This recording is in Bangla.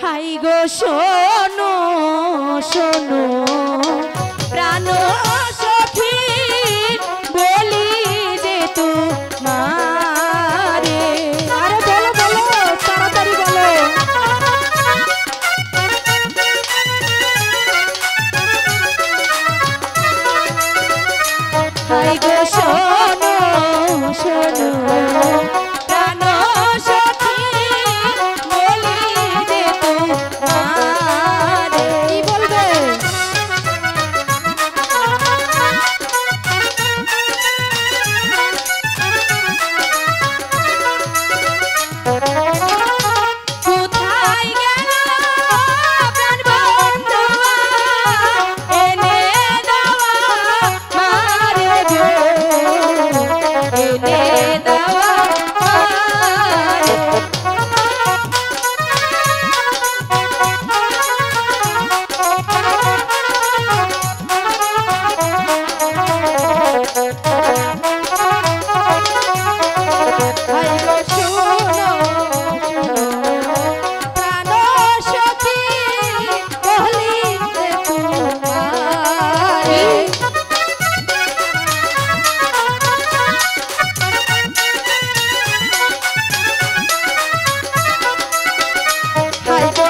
হাই গো শোনো শোনো প্রাণ সখী বলি যে তোমারে। আরে বলো বলো তাড়াতাড়ি বলো। হাই গো শোনো শোনো প্রাণ সখী বলি যে তোমারে। কি বলবে? কোথায় গেল প্রাণ বন্ধু এনে দেওয়া মারে গো, এনে দেওয়া মারে। হাই গো শোনো শোনো প্রাণ সখী বলি যে তোমারে। হাই গো